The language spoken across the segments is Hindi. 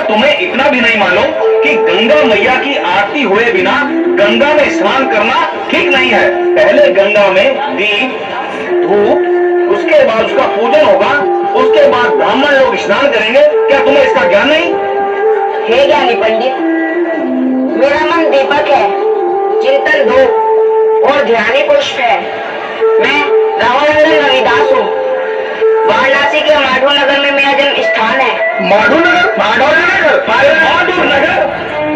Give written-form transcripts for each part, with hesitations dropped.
तुम्हें इतना भी नहीं मालूम कि गंगा मैया की आरती हुए बिना गंगा में स्नान करना ठीक नहीं है। पहले गंगा में दीप धूप, उसके बाद उसका पूजन होगा, उसके बाद ब्राह्मण लोग स्नान करेंगे। क्या तुम्हें इसका ज्ञान नहीं? हे ज्ञानी पंडित, मेरा मन दीपक है, चिंतन धूप और ध्यानी पुष्प है। मैं रामानंदन रविदास हूँ। वाराणसी के माधो नगर में मेरा जन्म स्थान है। माधो नगर? माधो नगर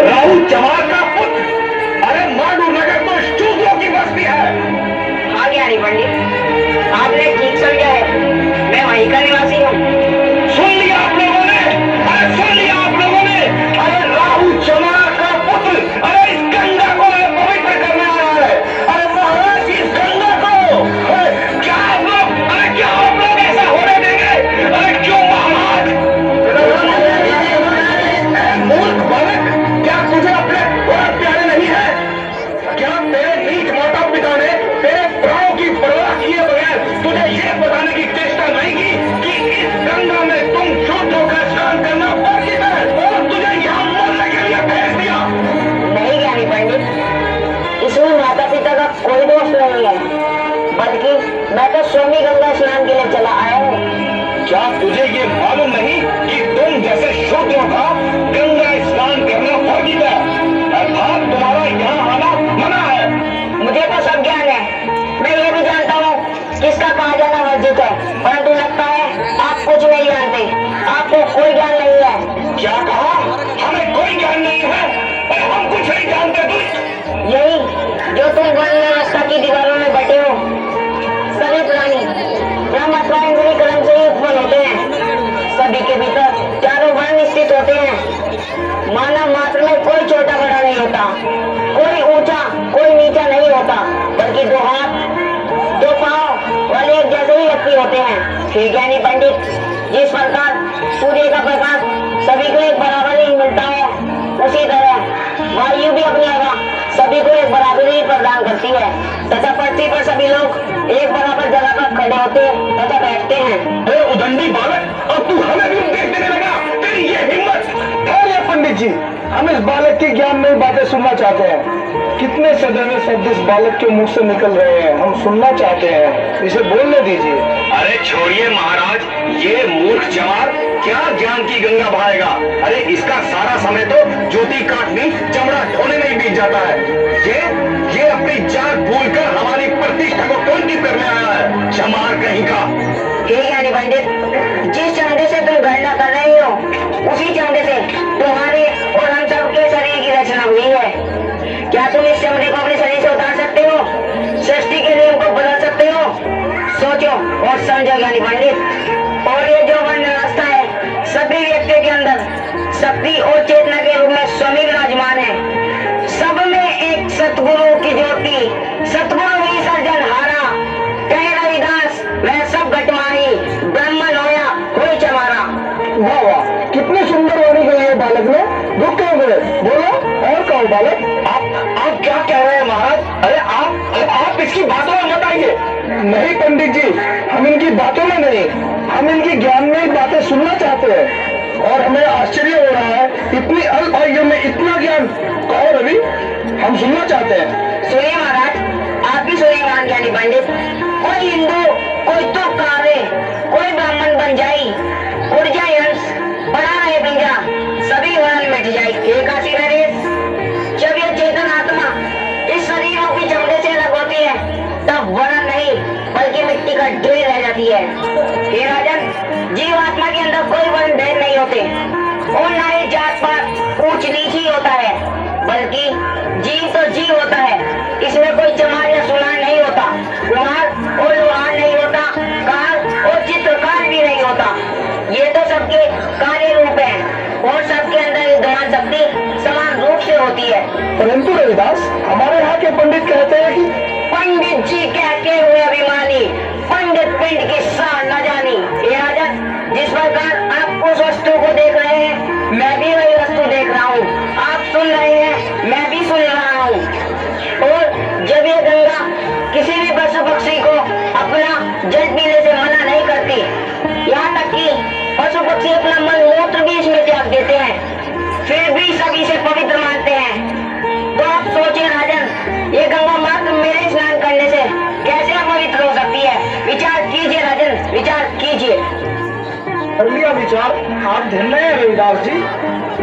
राहु चमार का पुत्र। अरे माधो नगर तो शूद्रों की बस्ती है। हाँ ज्ञानी पंडित, आपने ठीक समझा है, मैं वहीं का निवासी हूँ। सुन लिया आप लोगों ने? अरे सुन लिया आप लोगों ने? अरे राहु चमार का पुत्र, अरे इस गंगा को पवित्र करने आया है। अरे महाराज, इस गंगा को क्या आप लोग ऐसा होने देंगे? अरे क्यों महाराज? मूर्ख बालक, क्या तुझे अपने बहुत प्यारे नहीं है? क्या तेरे नीच माता पिता ने तेरे प्राणों की परवाह किए बगैर तुझे ये बताने की चेष्टा नहीं की कि इस गंगा में तुम शूद्रों का स्नान करना वर्जित है और तुझे यहाँ मरने के लिए भेज दिया? नहीं ज्ञानी पंडित, इसमें माता पिता का कोई दोष नहीं है, बल्कि मैं तो स्वयं गंगा स्नान के लिए चला आया हूँ। क्या तुझे ये मालूम नहीं कि तुम जैसे शूद्रों का गंगा स्नान करना वर्जित है, अर्थात तुम्हारा यहाँ आना मना है? मुझे तो सब ज्ञान है, मैं ये भी जानता हूँ किसका कहा जाना वर्जित है, परंतु लगता है आप कुछ नहीं जानते, आपको कोई ज्ञान नहीं है। क्या कहा? हमें कोई ज्ञान नहीं है और हम कुछ नहीं जानते तुझ? यही जो तुम वन व्यवस्था की दीवारों में बटे हो, सभी प्राणी ब्रह्म अथवा इंद्रिय कर्म से ही उत्पन्न होते हैं। सभी के भीतर चारों वर्ण स्थित होते हैं। मानव मात्र में कोई छोटा बड़ा नहीं होता, कोई ऊंचा कोई नीचा नहीं होता, बल्कि दो हाथ दो पांव वाले एक जैसे ही व्यक्ति होते हैं। श्री ज्ञानी पंडित, जिस प्रकार सूर्य का प्रकाश सभी को एक बराबर ही मिलता है, उसी तरह वायु भी अपनी हवा सभी को एक बराबरी ही प्रदान करती है तथा पृथ्वी पर सभी लोग एक बराबर जगह पर खड़े होते तथा बैठते हैं। अरे उदंडी बालक, अब तू हमें भी उपदेश देने लगा? तेरी ये हिम्मत! ठहरिए पंडित जी, हम इस बालक की ज्ञान में बातें सुनना चाहते हैं। कितने सदैव शब्द इस बालक के मुंह से निकल रहे हैं, हम सुनना चाहते हैं, इसे बोलने दीजिए। अरे छोड़िए महाराज, ये मूर्ख चमार क्या ज्ञान की गंगा बहाएगा? अरे इसका सारा समय तो ज्योति काटनी चमड़ा ढोने में ही बीत जाता है। ये अपनी जान भूलकर हमारी प्रतिष्ठा को टोंटी करने आया है, चमार कहीं का। हे ज्ञानी पंडित, जिस चंदे से तुम गणना कर रहे हो, उसी चंदे से तुम्हारे और हम सबके शरीर की रचना हुई है। क्या तुम इस चमड़े को अपने शरीर से उतार सकते हो? सृष्टि के नियम को बदल सकते हो? सोचो और समझो ज्ञानी पंडित। और ये जो वर्ण व्यवस्था है, सभी व्यक्ति के अंदर शक्ति और चेतना के रूप में स्वयं विराजमान है। सब में एक सतगुरु की ज्योति, सतगुरु ही सर्जनहारा। कहे रविदास, वह सब घटमाही, ब्रह्मन होया कोई चमारा। वाह वाह, कितनी सुंदर वाणी कही है बालक ने। रुक क्यों गए, बोलो और कहो बालक। आप क्या कह रहे हैं महाराज? अरे आप इसकी बातों में मत आइए। नहीं पंडित जी, हम इनकी बातों में नहीं, हम इनकी ज्ञान में बातें सुनना चाहते हैं और हमें आश्चर्य हो रहा है, इतनी अल्प आयु में इतना ज्ञान। कहो रवि, हम सुनना चाहते हैं। सुनिए महाराज, आप भी सुनिए महान ज्ञानी पंडित। कोई हिंदू, कोई तो कावे, कोई ब्राह्मण बन जाई, उड़ जाए हंस, बड़ा रहे पिंजरा, सभी वर्ण मिट जाए एक आसी नरेश। जब ये चेतन आत्मा इस शरीर रूपी चमड़े से अलग होती है, तब वर्ण नहीं बल्कि मिट्टी का ढेर रह जाती है। हे राजन, जीवात्मा के अंदर कोई वर्ण भेद नहीं होते और न ही जात पात ऊंच नीच ही होता है, बल्कि जीव तो जीव होता है। इसमें कोई चमार या सुनार नहीं होता, कुम्हार और लोहार नहीं होता, कार और चित्रकार भी नहीं होता। ये तो सबके कार्य रूप है और सबके अंदर विद्यमान शक्ति समान परंतु रविदास, हमारे यहाँ के पंडित कहते हैं कि पंडित जी कहते हुए अभिमानी, पंडित पिंड की शान न जानी। ये राजन, जिस प्रकार आप उस वस्तु को देख रहे हैं, मैं भी वही वस्तु देख रहा हूँ। आप सुन रहे हैं, मैं भी सुन रहा हूँ। और जब ये गंगा किसी भी पशु पक्षी को अपना जल पीने से मना नहीं करती, यहाँ तक कि पशु पक्षी अपना मल मूत्र भी इसमें त्याग देते हैं, फिर भी सभी से पवित्र मानते हैं। तो आप सोचिए राजन, ये गंगा मात्र मेरे स्नान करने से कैसे अपवित्र हो सकती है? विचार कीजिए राजन, विचार कीजिए। कर लिया विचार। आप धन्य हैं रविदास जी,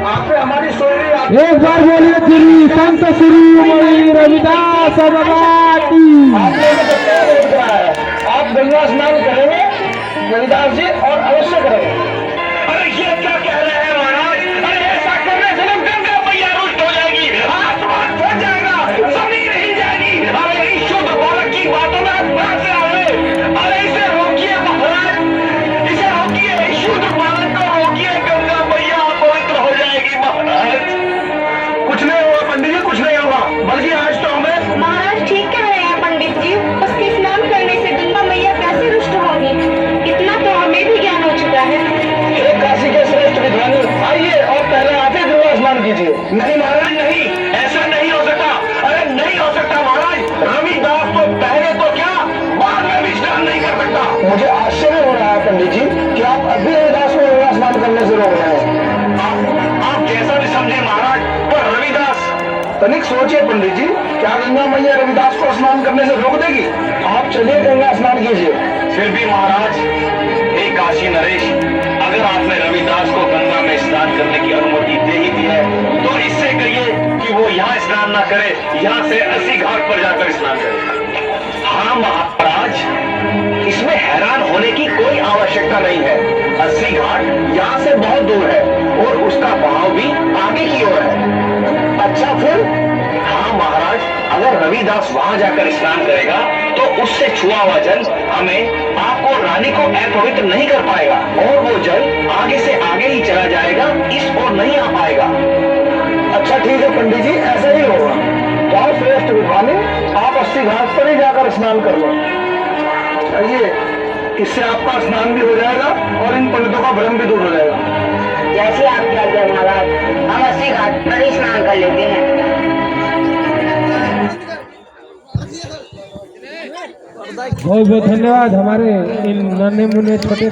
आपने हमारी सोई एक बार बोलिए श्री संत शिरोमणि रविदास बाबा की। आपने तो क्या बोल रहा है? आप गंगा स्नान करेंगे रविदास जी, और अवश्य करेंगे। अरे ये क्या कह रहे हैं महाराज? अरे ऐसा करने से ना गंगा मैया रुष्ट हो जाएगी, आसमान फट जाएगा, जमीन हिल जाएगी। अरे इस शुद्ध बालक की बातों में आप कहां से आ गए? अरे इसे रोकिए महाराज, इसे रोकिए, इस शुद्ध बालक को रोकिए, गंगा मैया पवित्र हो जाएगी महाराज। कुछ नहीं होगा पंडित जी, कुछ नहीं होगा, बल्कि आज तो हमें महाराज ठीक कह रहे हैं पंडित जी। उसके स्नान करने से गंगा मैया कैसे रुष्ट होगी, इतना तो हमें भी ज्ञान हो चुका है। एक काशी के श्रेष्ठ विद्वानी, आइए और पहले आप ही गंगा स्नान कीजिए। नहीं महाराज नहीं, ऐसा नहीं हो सकता। अरे नहीं हो सकता महाराज, रविदास तो पहले तो क्या बाद में भी स्नान नहीं कर सकता। मुझे आश्चर्य हो रहा है पंडित जी कि आप अभी रविदास को गंगा स्नान करने से रोक रहे हैं। आप जैसा भी समझे महाराज, पर रविदास तनिक सोचिए पंडित जी, क्या गंगा मैया रविदास को स्नान करने से रोक देगी? आप चलिए गंगा स्नान कीजिए। फिर भी महाराज, हे काशी नरेश, अगर आपने रविदास को गंगा में स्नान करने की अनुमति दे ही दी है, तो इससे कहिए कि वो यहाँ स्नान ना करे, यहाँ से 80 घाट पर जाकर स्नान करे। हाँ महाराज, इसमें हैरान होने की कोई आवश्यकता नहीं है। 80 घाट यहाँ से बहुत दूर है और उसका बहाव भी आगे की ओर है। अच्छा फिर? हाँ महाराज, अगर रविदास वहां जाकर स्नान करेगा तो उससे छुआ हुआ जल हमें, आपको, रानी को अपवित्र नहीं कर पाएगा, और वो जल आगे से आगे ही चला जाएगा, इस ओर नहीं आ पाएगा। अच्छा ठीक है पंडित जी, ऐसा ही होगा। जाओ श्रेष्ठ विद्वानी, आप 80 घाट पर ही जाकर स्नान कर लो। चलिए, इससे आपका स्नान भी हो जाएगा और इन पंडितों का भ्रम भी दूर हो जाएगा। जैसे आप क्या किया महाराज, हम 80 घाट पर ही स्नान कर लेते हैं। बहुत बहुत धन्यवाद हमारे इन नन्हे मुन्ने छोटे